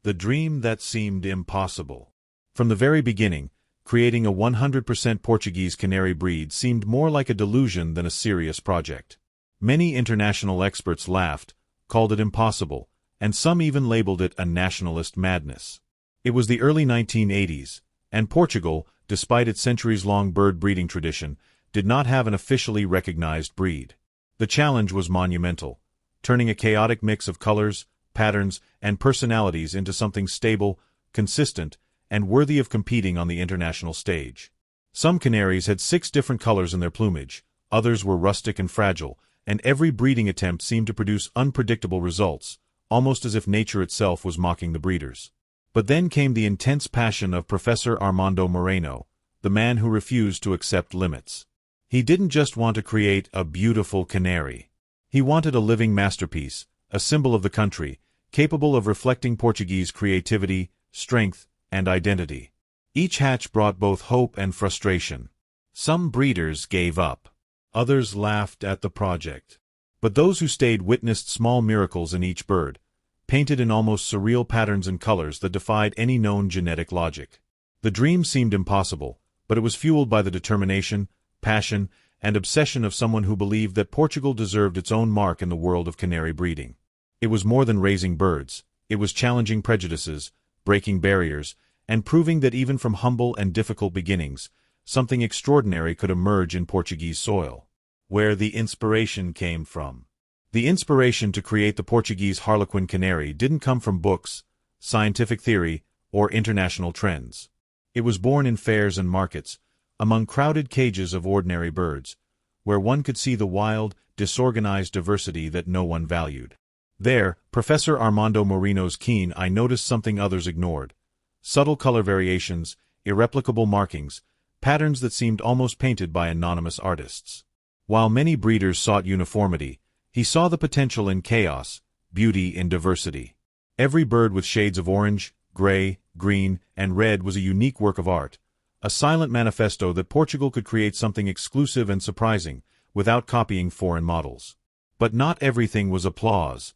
The dream that seemed impossible. From the very beginning, creating a 100% Portuguese canary breed seemed more like a delusion than a serious project. Many international experts laughed, called it impossible, and some even labeled it a nationalist madness. It was the early 1980s, and Portugal, despite its centuries-long bird breeding tradition, did not have an officially recognized breed. The challenge was monumental, turning a chaotic mix of colors, patterns, and personalities into something stable, consistent, and worthy of competing on the international stage. Some canaries had 6 different colors in their plumage, others were rustic and fragile, and every breeding attempt seemed to produce unpredictable results, almost as if nature itself was mocking the breeders. But then came the intense passion of Professor Armando Moreno, the man who refused to accept limits. He didn't just want to create a beautiful canary. He wanted a living masterpiece, a symbol of the country, capable of reflecting Portuguese creativity, strength, and identity. Each hatch brought both hope and frustration. Some breeders gave up. Others laughed at the project. But those who stayed witnessed small miracles in each bird, painted in almost surreal patterns and colors that defied any known genetic logic. The dream seemed impossible, but it was fueled by the determination, passion, and obsession of someone who believed that Portugal deserved its own mark in the world of canary breeding. It was more than raising birds. It was challenging prejudices, breaking barriers, and proving that even from humble and difficult beginnings, something extraordinary could emerge in Portuguese soil. Where the inspiration came from. The inspiration to create the Portuguese Arlequim Canary didn't come from books, scientific theory, or international trends. It was born in fairs and markets, among crowded cages of ordinary birds, where one could see the wild, disorganized diversity that no one valued. There, Professor Armando Moreno's keen eye noticed something others ignored: subtle color variations, irreplicable markings, patterns that seemed almost painted by anonymous artists. While many breeders sought uniformity, he saw the potential in chaos, beauty in diversity. Every bird with shades of orange, gray, green, and red was a unique work of art, a silent manifesto that Portugal could create something exclusive and surprising, without copying foreign models. But not everything was applause.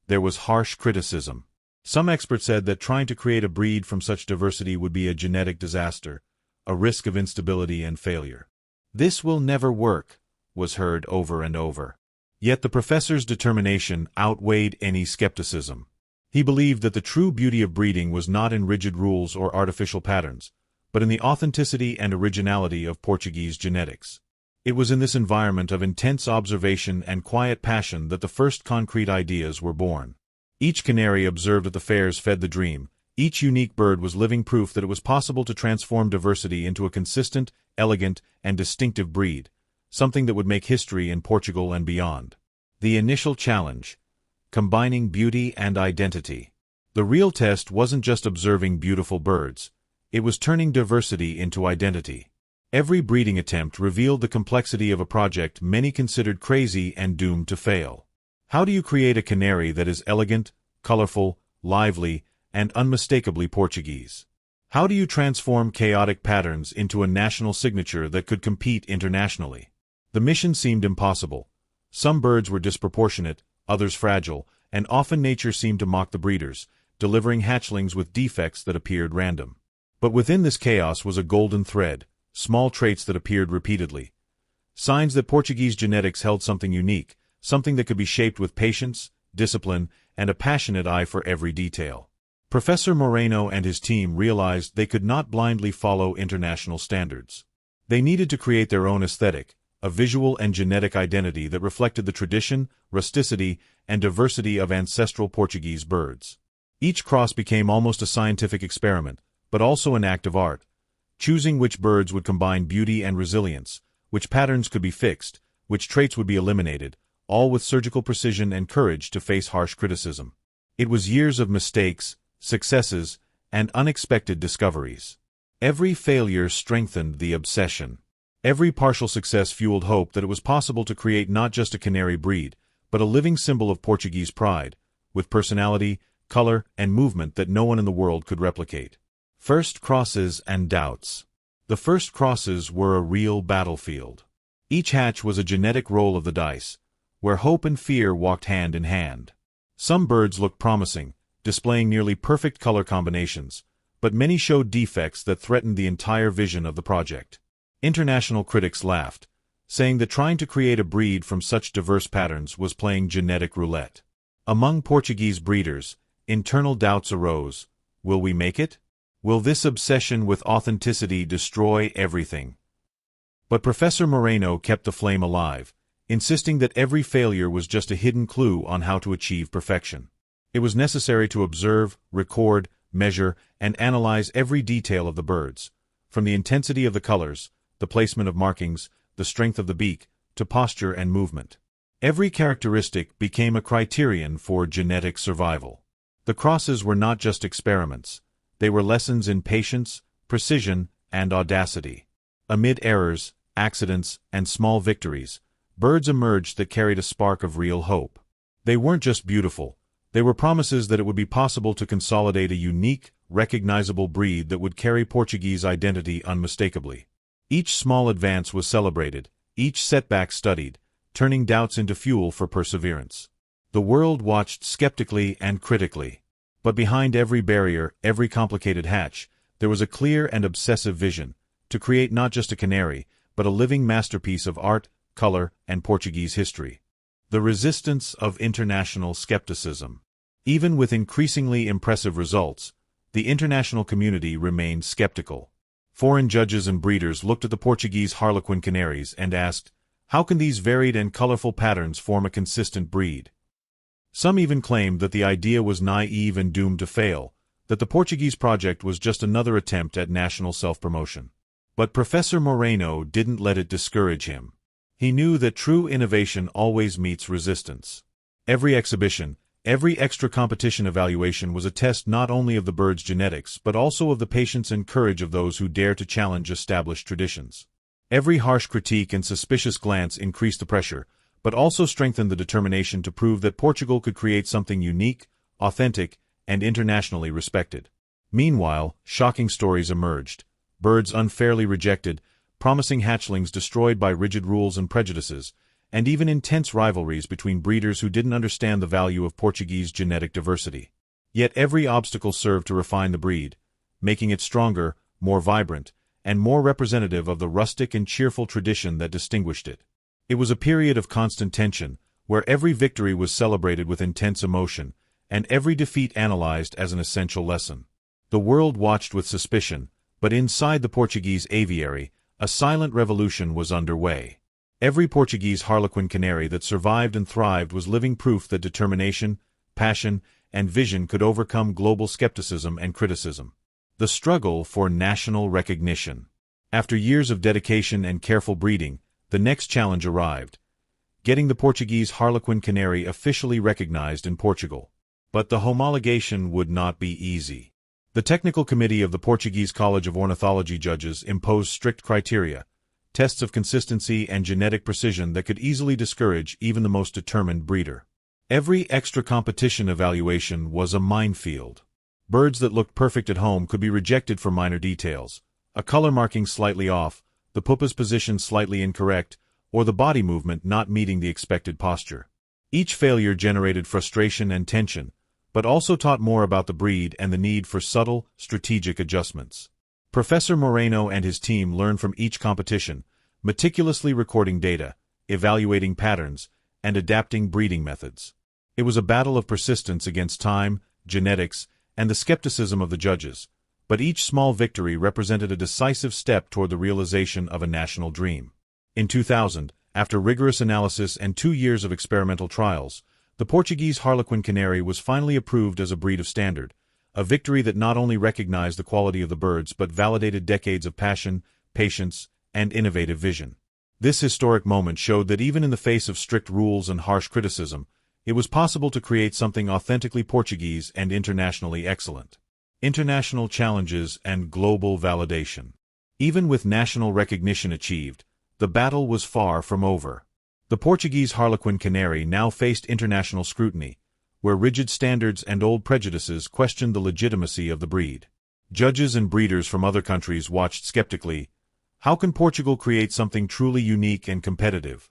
There was harsh criticism. Some experts said that trying to create a breed from such diversity would be a genetic disaster, a risk of instability and failure. "This will never work," was heard over and over. Yet the professor's determination outweighed any skepticism. He believed that the true beauty of breeding was not in rigid rules or artificial patterns, but in the authenticity and originality of Portuguese genetics. It was in this environment of intense observation and quiet passion that the first concrete ideas were born. Each canary observed at the fairs fed the dream. Each unique bird was living proof that it was possible to transform diversity into a consistent, elegant, and distinctive breed, something that would make history in Portugal and beyond. The initial challenge: combining beauty and identity. The real test wasn't just observing beautiful birds. It was turning diversity into identity. Every breeding attempt revealed the complexity of a project many considered crazy and doomed to fail. How do you create a canary that is elegant, colorful, lively, and unmistakably Portuguese? How do you transform chaotic patterns into a national signature that could compete internationally? The mission seemed impossible. Some birds were disproportionate, others fragile, and often nature seemed to mock the breeders, delivering hatchlings with defects that appeared random. But within this chaos was a golden thread, small traits that appeared repeatedly. Signs that Portuguese genetics held something unique, something that could be shaped with patience, discipline, and a passionate eye for every detail. Professor Moreno and his team realized they could not blindly follow international standards. They needed to create their own aesthetic, a visual and genetic identity that reflected the tradition, rusticity, and diversity of ancestral Portuguese birds. Each cross became almost a scientific experiment, but also an act of art, choosing which birds would combine beauty and resilience, which patterns could be fixed, which traits would be eliminated, all with surgical precision and courage to face harsh criticism. It was years of mistakes, successes, and unexpected discoveries. Every failure strengthened the obsession. Every partial success fueled hope that it was possible to create not just a canary breed, but a living symbol of Portuguese pride, with personality, color, and movement that no one in the world could replicate. First crosses and doubts. The first crosses were a real battlefield. Each hatch was a genetic roll of the dice, where hope and fear walked hand in hand. Some birds looked promising, displaying nearly perfect color combinations, but many showed defects that threatened the entire vision of the project. International critics laughed, saying that trying to create a breed from such diverse patterns was playing genetic roulette. Among Portuguese breeders, internal doubts arose. Will we make it? Will this obsession with authenticity destroy everything? But Professor Moreno kept the flame alive, insisting that every failure was just a hidden clue on how to achieve perfection. It was necessary to observe, record, measure, and analyze every detail of the birds, from the intensity of the colors, the placement of markings, the strength of the beak, to posture and movement. Every characteristic became a criterion for genetic survival. The crosses were not just experiments. They were lessons in patience, precision, and audacity. Amid errors, accidents, and small victories, birds emerged that carried a spark of real hope. They weren't just beautiful. They were promises that it would be possible to consolidate a unique, recognizable breed that would carry Portuguese identity unmistakably. Each small advance was celebrated, each setback studied, turning doubts into fuel for perseverance. The world watched skeptically and critically. But behind every barrier, every complicated hatch, there was a clear and obsessive vision, to create not just a canary, but a living masterpiece of art, color, and Portuguese history. The resistance of international skepticism. Even with increasingly impressive results, the international community remained skeptical. Foreign judges and breeders looked at the Portuguese Harlequin canaries and asked, how can these varied and colorful patterns form a consistent breed? Some even claimed that the idea was naive and doomed to fail, that the Portuguese project was just another attempt at national self-promotion. But Professor Moreno didn't let it discourage him. He knew that true innovation always meets resistance. Every exhibition, every extra competition evaluation was a test not only of the bird's genetics but also of the patience and courage of those who dare to challenge established traditions. Every harsh critique and suspicious glance increased the pressure, but also strengthened the determination to prove that Portugal could create something unique, authentic, and internationally respected. Meanwhile, shocking stories emerged. Birds unfairly rejected, promising hatchlings destroyed by rigid rules and prejudices, and even intense rivalries between breeders who didn't understand the value of Portuguese genetic diversity. Yet every obstacle served to refine the breed, making it stronger, more vibrant, and more representative of the rustic and cheerful tradition that distinguished it. It was a period of constant tension, where every victory was celebrated with intense emotion, and every defeat analyzed as an essential lesson. The world watched with suspicion, but inside the Portuguese aviary, a silent revolution was underway. Every Portuguese Harlequin canary that survived and thrived was living proof that determination, passion, and vision could overcome global skepticism and criticism. The struggle for national recognition. After years of dedication and careful breeding, the next challenge arrived: getting the Portuguese Harlequin Canary officially recognized in Portugal. But the homologation would not be easy. The technical committee of the Portuguese College of Ornithology judges imposed strict criteria, tests of consistency and genetic precision that could easily discourage even the most determined breeder. Every extra competition evaluation was a minefield. Birds that looked perfect at home could be rejected for minor details, a color marking slightly off, the pupa's position slightly incorrect, or the body movement not meeting the expected posture. Each failure generated frustration and tension, but also taught more about the breed and the need for subtle, strategic adjustments. Professor Moreno and his team learned from each competition, meticulously recording data, evaluating patterns, and adapting breeding methods. It was a battle of persistence against time, genetics, and the skepticism of the judges, but each small victory represented a decisive step toward the realization of a national dream. In 2000, after rigorous analysis and 2 years of experimental trials, the Portuguese Harlequin Canary was finally approved as a breed of standard, a victory that not only recognized the quality of the birds but validated decades of passion, patience, and innovative vision. This historic moment showed that even in the face of strict rules and harsh criticism, it was possible to create something authentically Portuguese and internationally excellent. International challenges and global validation. Even with national recognition achieved, the battle was far from over. The Portuguese Harlequin Canary now faced international scrutiny, where rigid standards and old prejudices questioned the legitimacy of the breed. Judges and breeders from other countries watched skeptically. How can Portugal create something truly unique and competitive?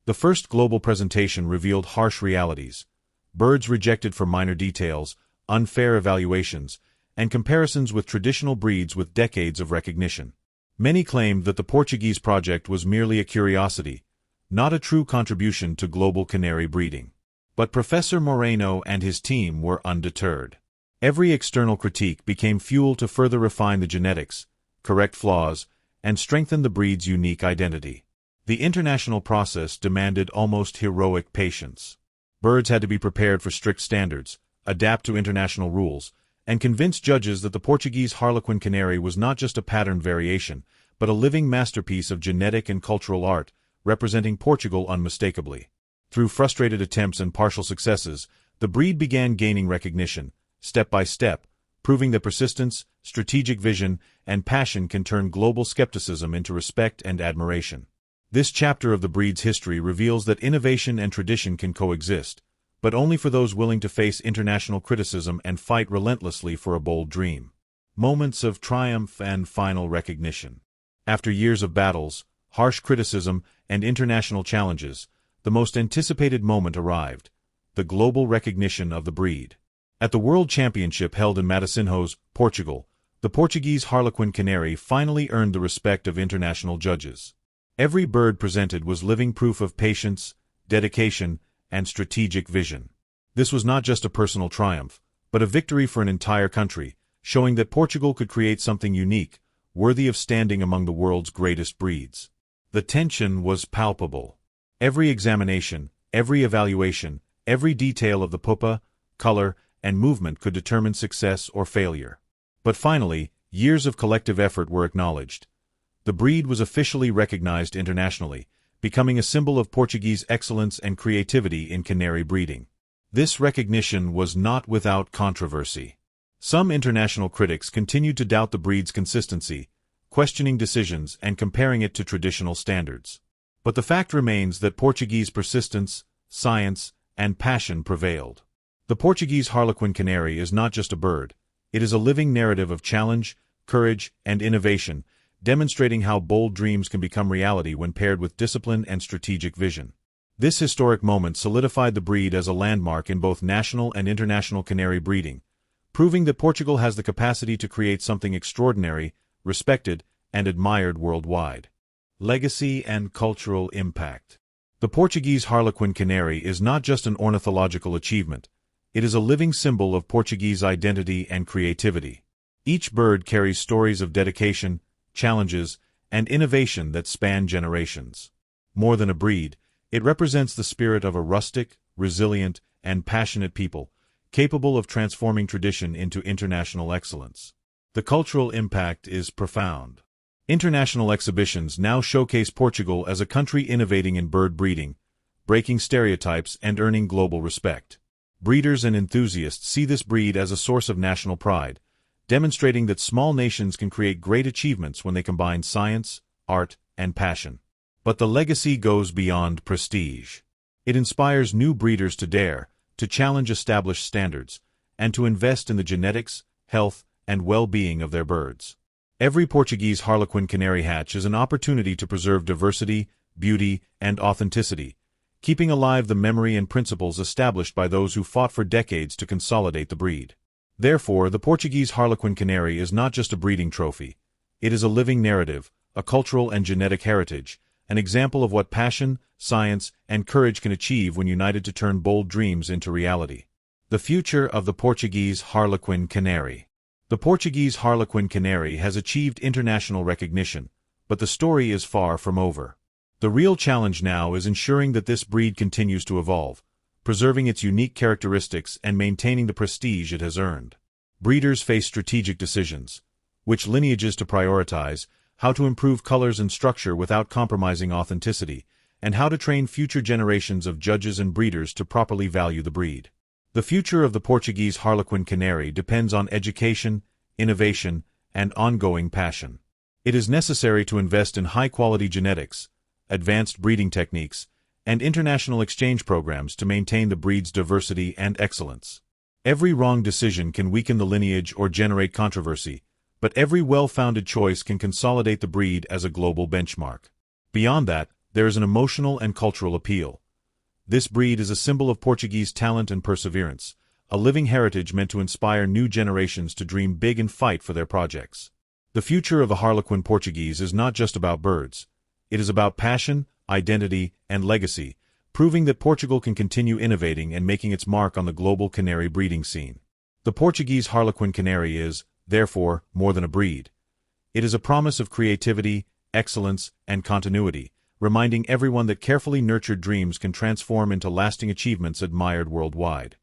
The first global presentation revealed harsh realities. Birds rejected for minor details, unfair evaluations, and comparisons with traditional breeds with decades of recognition. Many claimed that the Portuguese project was merely a curiosity, not a true contribution to global canary breeding. But Professor Moreno and his team were undeterred. Every external critique became fuel to further refine the genetics, correct flaws, and strengthen the breed's unique identity. The international process demanded almost heroic patience. Birds had to be prepared for strict standards, adapt to international rules, and convince judges that the Portuguese Harlequin Canary was not just a pattern variation, but a living masterpiece of genetic and cultural art, representing Portugal unmistakably. Through frustrated attempts and partial successes, the breed began gaining recognition, step by step, proving that persistence, strategic vision, and passion can turn global skepticism into respect and admiration. This chapter of the breed's history reveals that innovation and tradition can coexist, but only for those willing to face international criticism and fight relentlessly for a bold dream. Moments of triumph and final recognition. After years of battles, harsh criticism, and international challenges, the most anticipated moment arrived: the global recognition of the breed. At the World Championship held in Matosinhos, Portugal, the Portuguese Harlequin Canary finally earned the respect of international judges. Every bird presented was living proof of patience, dedication, and strategic vision. This was not just a personal triumph, but a victory for an entire country, showing that Portugal could create something unique, worthy of standing among the world's greatest breeds. The tension was palpable. Every examination, every evaluation, every detail of the pupa, color, and movement could determine success or failure. But finally, years of collective effort were acknowledged. The breed was officially recognized internationally, becoming a symbol of Portuguese excellence and creativity in canary breeding. This recognition was not without controversy. Some international critics continued to doubt the breed's consistency, questioning decisions and comparing it to traditional standards. But the fact remains that Portuguese persistence, science, and passion prevailed. The Portuguese Harlequin Canary is not just a bird, it is a living narrative of challenge, courage, and innovation, demonstrating how bold dreams can become reality when paired with discipline and strategic vision. This historic moment solidified the breed as a landmark in both national and international canary breeding, proving that Portugal has the capacity to create something extraordinary, respected, and admired worldwide. Legacy and cultural impact. The Portuguese Harlequin Canary is not just an ornithological achievement, it is a living symbol of Portuguese identity and creativity. Each bird carries stories of dedication, challenges, and innovation that span generations. More than a breed, it represents the spirit of a rustic, resilient, and passionate people, capable of transforming tradition into international excellence. The cultural impact is profound. International exhibitions now showcase Portugal as a country innovating in bird breeding, breaking stereotypes and earning global respect. Breeders and enthusiasts see this breed as a source of national pride, demonstrating that small nations can create great achievements when they combine science, art, and passion. But the legacy goes beyond prestige. It inspires new breeders to dare, to challenge established standards, and to invest in the genetics, health, and well-being of their birds. Every Portuguese Harlequin Canary hatch is an opportunity to preserve diversity, beauty, and authenticity, keeping alive the memory and principles established by those who fought for decades to consolidate the breed. Therefore, the Portuguese Harlequin Canary is not just a breeding trophy. It is a living narrative, a cultural and genetic heritage, an example of what passion, science, and courage can achieve when united to turn bold dreams into reality. The future of the Portuguese Harlequin Canary. The Portuguese Harlequin Canary has achieved international recognition, but the story is far from over. The real challenge now is ensuring that this breed continues to evolve, preserving its unique characteristics and maintaining the prestige it has earned. Breeders face strategic decisions: which lineages to prioritize, how to improve colors and structure without compromising authenticity, and how to train future generations of judges and breeders to properly value the breed. The future of the Portuguese Harlequin Canary depends on education, innovation, and ongoing passion. It is necessary to invest in high-quality genetics, advanced breeding techniques, and international exchange programs to maintain the breed's diversity and excellence. Every wrong decision can weaken the lineage or generate controversy, but every well-founded choice can consolidate the breed as a global benchmark. Beyond that, there is an emotional and cultural appeal. This breed is a symbol of Portuguese talent and perseverance, a living heritage meant to inspire new generations to dream big and fight for their projects. The future of the Harlequin Portuguese is not just about birds. It is about passion, identity, and legacy, proving that Portugal can continue innovating and making its mark on the global canary breeding scene. The Portuguese Harlequin Canary is, therefore, more than a breed. It is a promise of creativity, excellence, and continuity, reminding everyone that carefully nurtured dreams can transform into lasting achievements admired worldwide.